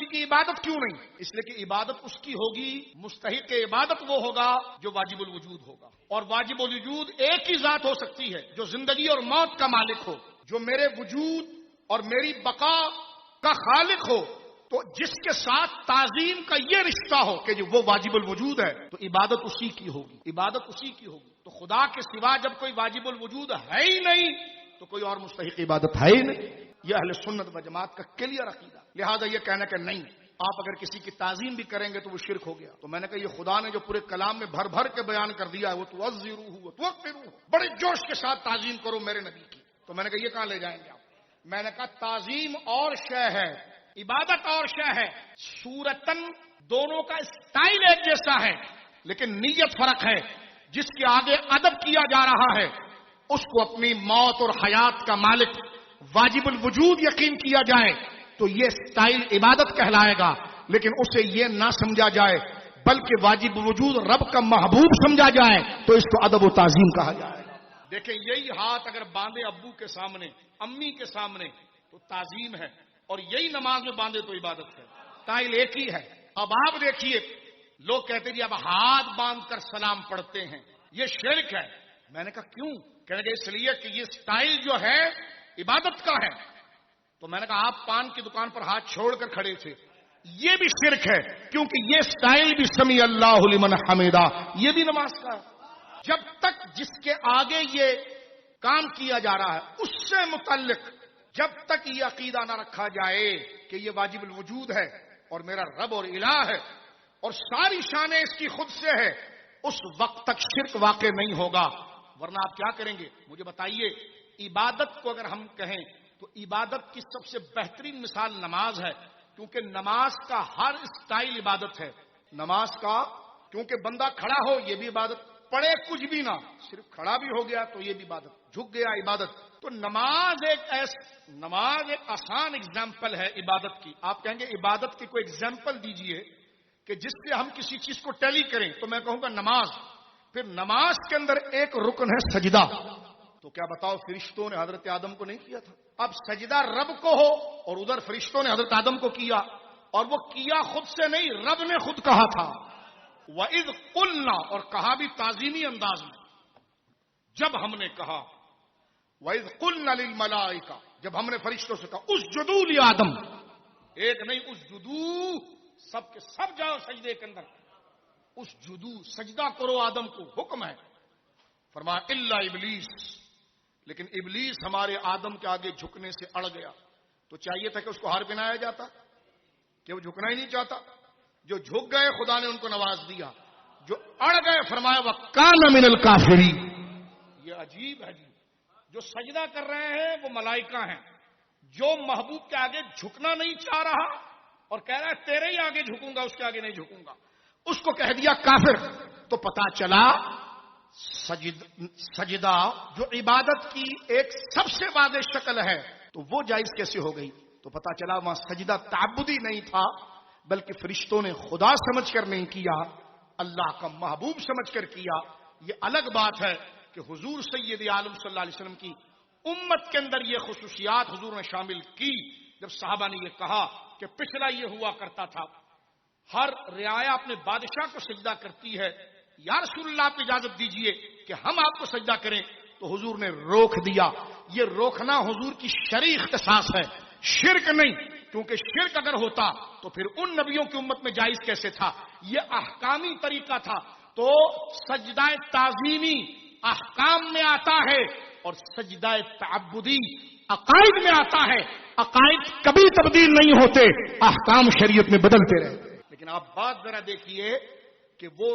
کی عبادت کیوں نہیں؟ اس لیے کہ عبادت اس کی ہوگی، مستحق عبادت وہ ہوگا جو واجب الوجود ہوگا، اور واجب الوجود ایک ہی ذات ہو سکتی ہے جو زندگی اور موت کا مالک ہو، جو میرے وجود اور میری بقا کا خالق ہو۔ تو جس کے ساتھ تعظیم کا یہ رشتہ ہو کہ وہ واجب الوجود ہے، تو عبادت اسی کی ہوگی، عبادت اسی کی ہوگی۔ تو خدا کے سوا جب کوئی واجب الوجود ہے ہی نہیں تو کوئی اور مستحق عبادت ہے ہی نہیں۔ یہ اہل سنت و جماعت کا کلیئر عقیدہ۔ لہذا یہ کہنا کہ نہیں، آپ اگر کسی کی تعظیم بھی کریں گے تو وہ شرک ہو گیا، تو میں نے کہا یہ خدا نے جو پورے کلام میں بھر بھر کے بیان کر دیا ہے، وہ توعظروہ وتوقروہ، بڑے جوش کے ساتھ تعظیم کرو میرے نبی کی، تو میں نے کہا یہ کہاں لے جائیں گے آپ؟ میں نے کہا تعظیم اور شے ہے، عبادت اور شے ہے، صورتن دونوں کا اسٹائل ایک جیسا ہے لیکن نیت فرق ہے۔ جس کے آگے ادب کیا جا رہا ہے اس کو اپنی موت اور حیات کا مالک واجب الوجود یقین کیا جائے تو یہ اسٹائل عبادت کہلائے گا، لیکن اسے یہ نہ سمجھا جائے بلکہ واجب الوجود رب کا محبوب سمجھا جائے تو اس کو ادب و تعظیم کہا جائے گا۔ دیکھیں یہی ہاتھ اگر باندھے ابو کے سامنے، امی کے سامنے تو تعظیم ہے، اور یہی نماز میں باندھے تو عبادت ہے، اسٹائل ایک ہی ہے۔ اب آپ دیکھیے لوگ کہتے ہیں اب ہاتھ باندھ کر سلام پڑھتے ہیں، یہ شرک ہے۔ میں نے کہا کیوں؟ کہنے کہ اس لیے کہ یہ اسٹائل جو ہے عبادت کا ہے۔ تو میں نے کہا آپ پان کی دکان پر ہاتھ چھوڑ کر کھڑے تھے، یہ بھی شرک ہے کیونکہ یہ اسٹائل بھی سمیع اللہ لمن حمیدہ، یہ بھی نماز کا ہے۔ جب تک جس کے آگے یہ کام کیا جا رہا ہے اس سے متعلق جب تک یہ عقیدہ نہ رکھا جائے کہ یہ واجب الوجود ہے اور میرا رب اور الہ ہے اور ساری شانیں اس کی خود سے ہے، اس وقت تک شرک واقع نہیں ہوگا۔ ورنہ آپ کیا کریں گے مجھے بتائیے؟ عبادت کو اگر ہم کہیں تو عبادت کی سب سے بہترین مثال نماز ہے، کیونکہ نماز کا ہر اسٹائل عبادت ہے۔ نماز کا کیونکہ بندہ کھڑا ہو یہ بھی عبادت، پڑے کچھ بھی نہ صرف کھڑا بھی ہو گیا تو یہ بھی عبادت، جھک گیا عبادت۔ تو نماز ایک آسان اگزامپل ہے عبادت کی۔ آپ کہیں گے عبادت کی کوئی اگزامپل دیجئے کہ جس سے ہم کسی چیز کو ٹیلی کریں، تو میں کہوں گا نماز۔ پھر نماز کے اندر ایک رکن ہے سجدہ، تو کیا بتاؤ فرشتوں نے حضرت آدم کو نہیں کیا تھا؟ اب سجدہ رب کو ہو اور ادھر فرشتوں نے حضرت آدم کو کیا، اور وہ کیا خود سے نہیں، رب نے خود کہا تھا وَإِذْ قُلْنَا، اور کہا بھی تعظیمی انداز میں۔ جب ہم نے کہا وَإِذْ قُلْنَا لِلْمَلَائِكَةِ، جب ہم نے فرشتوں سے کہا اسجدوا لآدم، ایک نہیں اسجدوا، سب کے سب جاؤ سجدے کے اندر، اسجدوا سجدہ کرو آدم کو حکم ہے۔ فرمایا الا ابلیس، لیکن ابلیس ہمارے آدم کے آگے جھکنے سے اڑ گیا۔ تو چاہیے تھا کہ اس کو ہار پہنایا جاتا کہ وہ جھکنا ہی نہیں چاہتا۔ جو جھک گئے خدا نے ان کو نواز دیا، جو اڑ گئے فرمایا وَكَانَ مِنَ الْكَافِرِينَ۔ یہ عجیب ہے جی، جو سجدہ کر رہے ہیں وہ ملائکہ ہیں، جو محبوب کے آگے جھکنا نہیں چاہ رہا اور کہہ رہا ہے تیرے ہی آگے جھکوں گا، اس کے آگے نہیں جھکوں گا، اس کو کہہ دیا کافر۔ تو پتا چلا سجدہ جو عبادت کی ایک سب سے واضح شکل ہے تو وہ جائز کیسے ہو گئی؟ تو پتا چلا وہاں سجدہ تعبدی نہیں تھا بلکہ فرشتوں نے خدا سمجھ کر نہیں کیا، اللہ کا محبوب سمجھ کر کیا۔ یہ الگ بات ہے کہ حضور سید عالم صلی اللہ علیہ وسلم کی امت کے اندر یہ خصوصیات حضور نے شامل کی۔ جب صحابہ نے یہ کہا کہ پچھلا یہ ہوا کرتا تھا ہر رعایا اپنے بادشاہ کو سجدہ کرتی ہے، یا رسول اللہ آپ اجازت دیجئے کہ ہم آپ کو سجدہ کریں، تو حضور نے روک دیا۔ یہ روکنا حضور کی شرعی اختصاص ہے، شرک نہیں، کیونکہ شرک اگر ہوتا تو پھر ان نبیوں کی امت میں جائز کیسے تھا؟ یہ احکامی طریقہ تھا۔ تو سجدہ تعظیمی احکام میں آتا ہے اور سجدہ تعبدی عقائد میں آتا ہے۔ عقائد کبھی تبدیل نہیں ہوتے، احکام شریعت میں بدلتے رہتے۔ لیکن آپ بات ذرا دیکھیے کہ وہ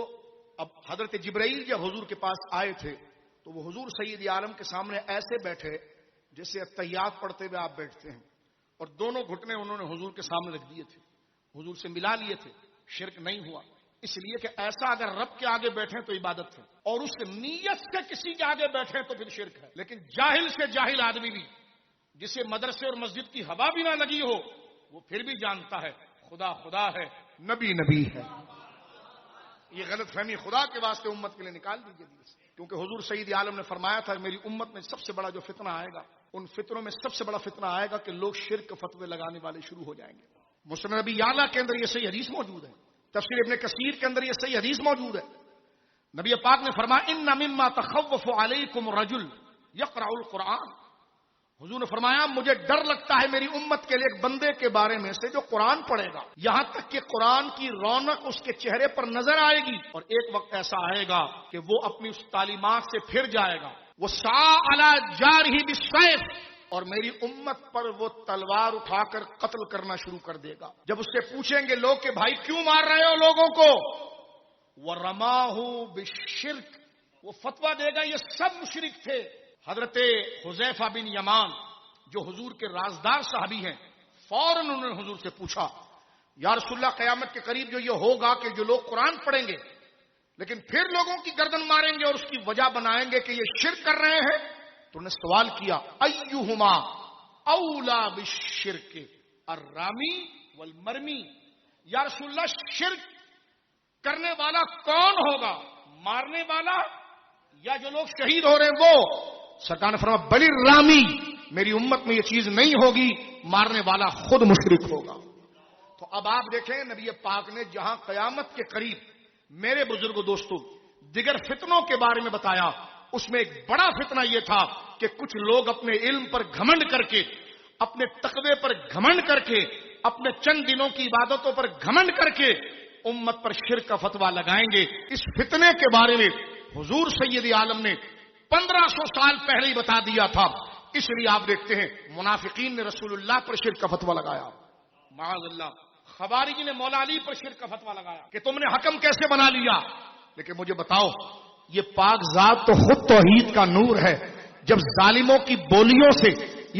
اب حضرت جبرائیل جب حضور کے پاس آئے تھے تو وہ حضور سید عالم کے سامنے ایسے بیٹھے جیسے اتحیات پڑھتے ہوئے آپ بیٹھتے ہیں، اور دونوں گھٹنے انہوں نے حضور کے سامنے رکھ دیے تھے، حضور سے ملا لیے تھے۔ شرک نہیں ہوا، اس لیے کہ ایسا اگر رب کے آگے بیٹھیں تو عبادت ہے، اور اس نیت سے کسی کے آگے بیٹھیں تو پھر شرک ہے۔ لیکن جاہل سے جاہل آدمی بھی جسے مدرسے اور مسجد کی ہوا بھی نہ لگی ہو وہ پھر بھی جانتا ہے خدا خدا ہے، نبی نبی ہے۔ یہ غلط فہمی خدا کے واسطے امت کے لیے نکال دیجیے دل سے، کیونکہ حضور سید عالم نے فرمایا تھا میری امت میں سب سے بڑا جو فتنہ آئے گا، ان فتنوں میں سب سے بڑا فتنہ آئے گا کہ لوگ شرک فتوے لگانے والے شروع ہو جائیں گے۔ مسند ابی یعلا کے اندر یہ صحیح حدیث موجود ہے، تفسیر ابن کثیر کے اندر یہ صحیح حدیث موجود ہے. نبی پاک نے فرمایا ان مما تخوف علیکم الرجل یقرأ القرآن. حضور نے فرمایا مجھے ڈر لگتا ہے میری امت کے لیے ایک بندے کے بارے میں سے جو قرآن پڑھے گا، یہاں تک کہ قرآن کی رونق اس کے چہرے پر نظر آئے گی، اور ایک وقت ایسا آئے گا کہ وہ اپنی اس تعلیمات سے پھر جائے گا. وہ سعی علی جارہ بالسیف، اور میری امت پر وہ تلوار اٹھا کر قتل کرنا شروع کر دے گا. جب اس سے پوچھیں گے لوگ کہ بھائی کیوں مار رہے ہو لوگوں کو، وَرَمَاهُ بِالشِّرْكِ، وہ فتویٰ دے گا یہ سب مشرک تھے. حضرت حذیفہ بن یمان جو حضور کے رازدار صحابی ہیں، فوراً انہوں نے حضور سے پوچھا یا رسول اللہ قیامت کے قریب جو یہ ہوگا کہ جو لوگ قرآن پڑھیں گے لیکن پھر لوگوں کی گردن ماریں گے اور اس کی وجہ بنائیں گے کہ یہ شرک کر رہے ہیں، تو انہوں نے سوال کیا ایہما اولا بالشرک الرامی والمرمی، یا رسول اللہ شرک کرنے والا کون ہوگا، مارنے والا یا جو لوگ شہید ہو رہے ہیں وہ؟ سرکار نے فرمایا بلی رامی، میری امت میں یہ چیز نہیں ہوگی، مارنے والا خود مشرک ہوگا. تو اب آپ دیکھیں نبی پاک نے جہاں قیامت کے قریب میرے بزرگوں دوستوں دیگر فتنوں کے بارے میں بتایا، اس میں ایک بڑا فتنہ یہ تھا کہ کچھ لوگ اپنے علم پر گھمنڈ کر کے، اپنے تقوی پر گھمنڈ کر کے، اپنے چند دنوں کی عبادتوں پر گھمنڈ کر کے امت پر شرک کا فتویٰ لگائیں گے. اس فتنے کے بارے میں حضور سید عالم نے 1500 سال پہلے ہی بتا دیا تھا. اس لیے آپ دیکھتے ہیں منافقین نے رسول اللہ پر شرک کا فتویٰ لگایا، معاذ اللہ. خوارج نے مولا علی پر شرک کا فتویٰ لگایا کہ تم نے حکم کیسے بنا لیا. لیکن مجھے بتاؤ یہ پاک ذات تو خود توحید کا نور ہے، جب ظالموں کی بولیوں سے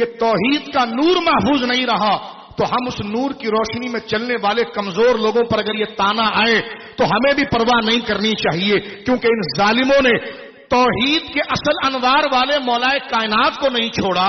یہ توحید کا نور محفوظ نہیں رہا تو ہم اس نور کی روشنی میں چلنے والے کمزور لوگوں پر اگر یہ تانا آئے تو ہمیں بھی پرواہ نہیں کرنی چاہیے، کیونکہ ان ظالموں نے توحید کے اصل انوار والے مولا کائنات کو نہیں چھوڑا،